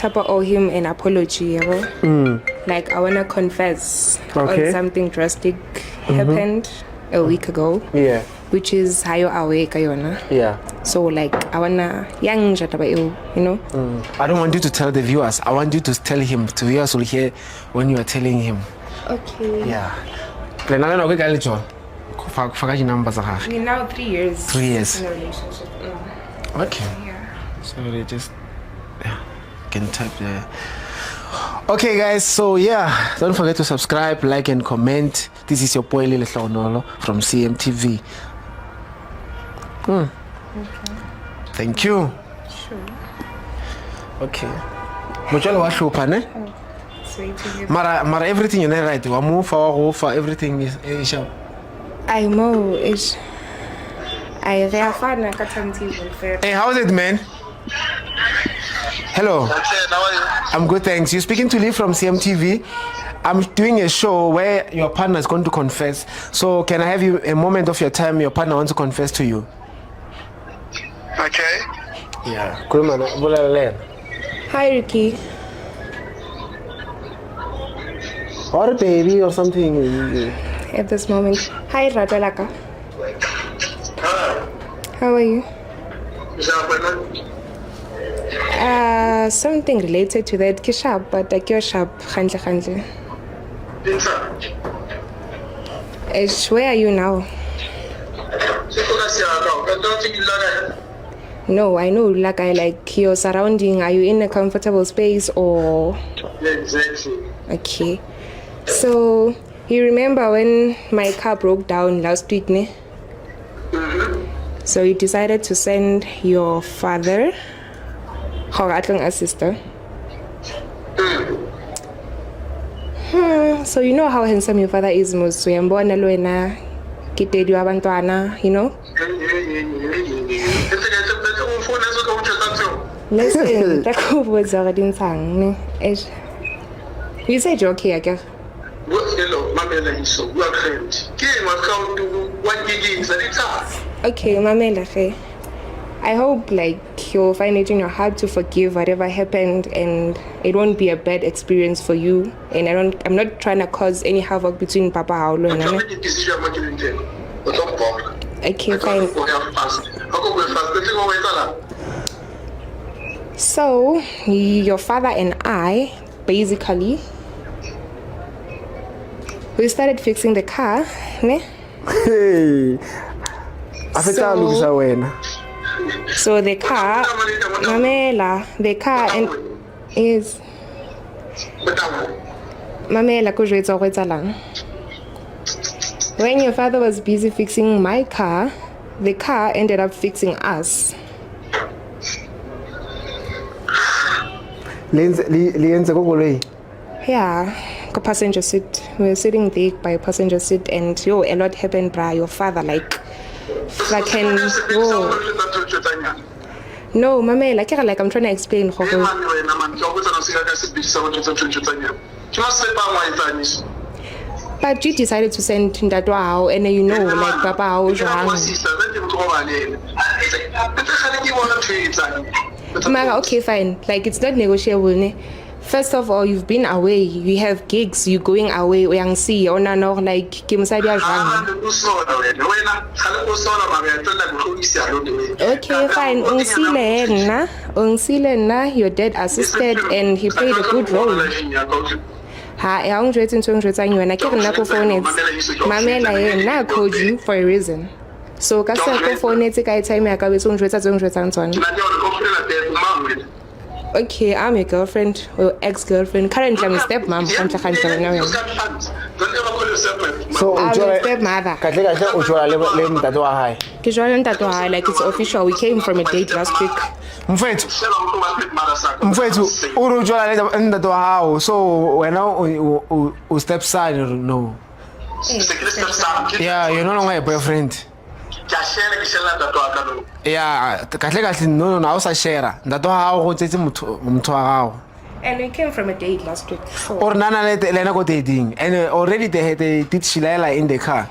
Tapa owe him an apology, yabo. Like I wanna confess on something drastic happened a week ago. Yeah. Which is hayo awe kayona. Yeah. So like I wanna young jataba you know. I don't want you to tell the viewers. I want you to tell him. The viewers will hear when you are telling him. Okay. Yeah. We're now 3 years. 3 years. In a relationship. Okay. Yeah. So they just can type there. Okay, guys. So yeah, don't forget to subscribe, like, and comment. This is your boy Lile Hlonolo from CMTV. Okay. Thank you. Sure. Okay. Mojalo wa hlopa ne? Sweet to you. Mara everything you know right. Wa move for everything is sharp. I know it's. I reafana katamti welfare. Hey, how's it, man? Hello. How are you? I'm good, thanks. You're speaking to Lee from CMTV. I'm doing a show where your partner is going to confess. So can I have you a moment of your time? Your partner wants to confess to you. Okay. Yeah. Hi Ricky. Or baby or something. At this moment. Hi Ratalaka. Hello. How are you? Is that appointment? Something related to that. Kishab, but like your sharp. Khantle. Inside. Where are you now? No, I know. Like I like your surrounding. Are you in a comfortable space or? Yeah, exactly. Okay. So you remember when my car broke down last week, ne? So you decided to send your father, a sister. So you know how handsome your father is, Mos. You know. Listen, you said you're okay, I guess. Okay, Mamela, I hope like you'll find it in your heart to forgive whatever happened, and it won't be a bad experience for you. And I'm not trying to cause any havoc between Papa Aulo and Nana. Okay, fine. So your father and I basically we started fixing the car, ne? Hey. So the car, Mamela, the car is Mamela lang. When your father was busy fixing my car, the car ended up fixing us. Yeah, passenger seat. We were sitting there by passenger seat, and a lot happened by your father. Like no, Mama, like I'm trying to explain. But you decided to send Ndadwao, and you know, like Papa okay, fine. Like it's not negotiable, ne? First of all, you've been away. You have gigs. You're going away. Like okay, fine. Your dad assisted and he played a good role. I called you for a reason. So okay, I'm your girlfriend or ex-girlfriend. Currently, I'm a stepmom. So I'm a stepmother. Like it's official. We came from a date last week. So when now stepson, no. Yeah, you're no longer a boyfriend. Yeah, no, I was a share. That how and we came from a date last week. So. Or Nana let Elena go dating, and already they had a did Shilala in the car.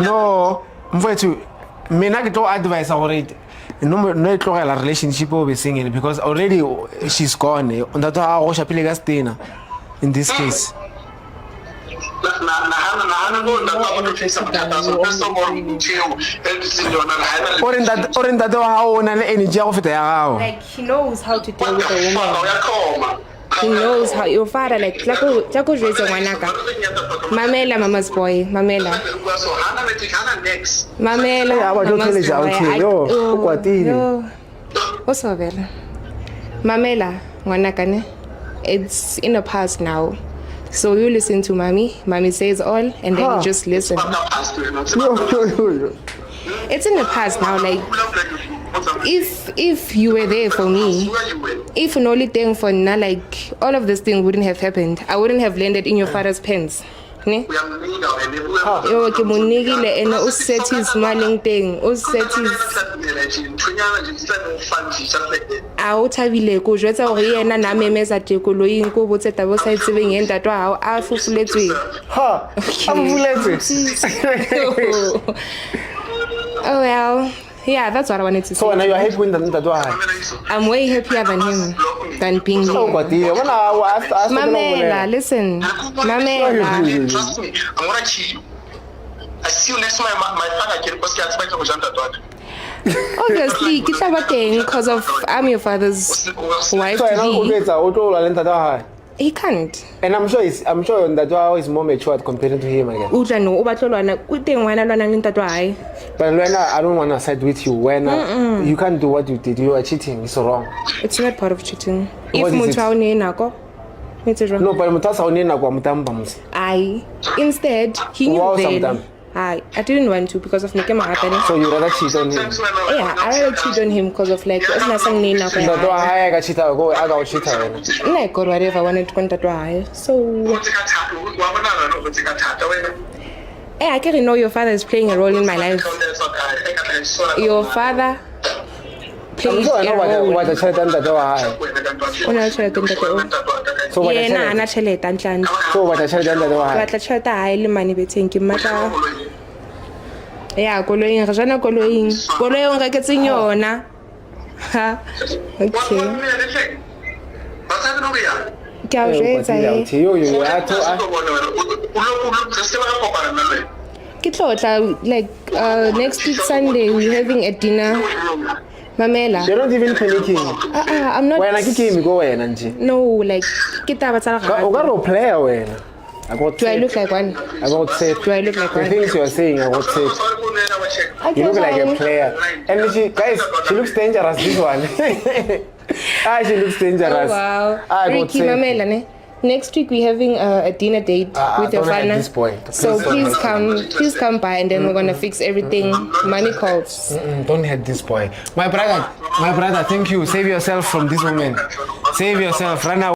No, to me not advice already. no e tlogela relationship o be sengele because already she's gone ntate wa gago shapile ka stena in this case ore ntate wa gago o na le energy ya go feta ya gago Like he knows how to deal with a woman. He knows how your father like tla go jwetsa ngwanaka. Mamela mama's boy, mamela. Mamela. Ya ba tlo mama's tsheleja boy. okay yo o kwatile O so vela. Mamela ngwanaka ne. It's in the past now. So you listen to mommy. Mommy says all and then you just listen. It's in the past now. Like if you were there for me, if an only thing for now, like all of this thing wouldn't have happened. I wouldn't have landed in your father's pants. Ne? Yo ke monigile ene o set his smiling thing. O set his a o thabile ko jwetsa gore yena na memeza tekoloing ko botse tabo sa itsebeng e ntate wa hao a fufuletswe. ha a fufuletswe Oh well, yeah, that's what I wanted to so say. now you are happy with ntate wa gago I'm way happier than him, than being o here. kwatile bona Mamela, listen. Mamela. Trust me, I'm gonna kill you. I see you next time my father can because I expect to Obviously, ke tla ba teng because of I'm your father's wife so to ena o be. betsa o tlo la le ntate wa gago He can't. and I'm sure ntate wa gago is more matured compared to him again Utlwa no, o batla lwana, o teng wena lwana le ntate wa hae. but Luena, I don't want to side with you when you can't do what you did you are cheating it's wrong It's not part of cheating. What If is motho it? a o ne nako, it's wrong. no but motho a sa o ne nako wa motamba mose I instead he knew Wow, then. sometime. I didn't want to because of Nike Mahatane. so you rather cheat on him Yeah, I rather cheat on him because of like it's not something nako ntate wa ya. gae a ka cheata go a ka o cheata wena Nna I got whatever I wanted to contact wa hae. So I can know your father is playing a role in my life. Your father I'm plays sure I a know role. what the chat and ntate wa gae O na le tšhelete ntate o. so what the Yena chat ana tšhelete ntlantle. so what the chat and ntate wa Ke gae batla tšhelete ya hae le money beteng ke mmatla. Ya koloing re jana koloing. Koloing re ketseng yona. Ha. Okay. Ke a o jwetsa e. yo a to Ke tlo tla like next week Sunday we're having a dinner. Mamela. you're not even panicking I'm not. wena ke game go wena nje No, like ke taba tsa o ka ragazzi. ro player wena I got Do I look like one? about said Do I look like the one? things you are saying I got said you look like a player and she guys she looks dangerous this one she looks dangerous Oh, wow. I got Ricky said Mamela ne. Next week we're having a dinner date with your don't hide father. this point. So Please don't please come by and then we're gonna fix everything. Money calls. don't hate this boy my brother thank you save yourself from this woman save yourself run away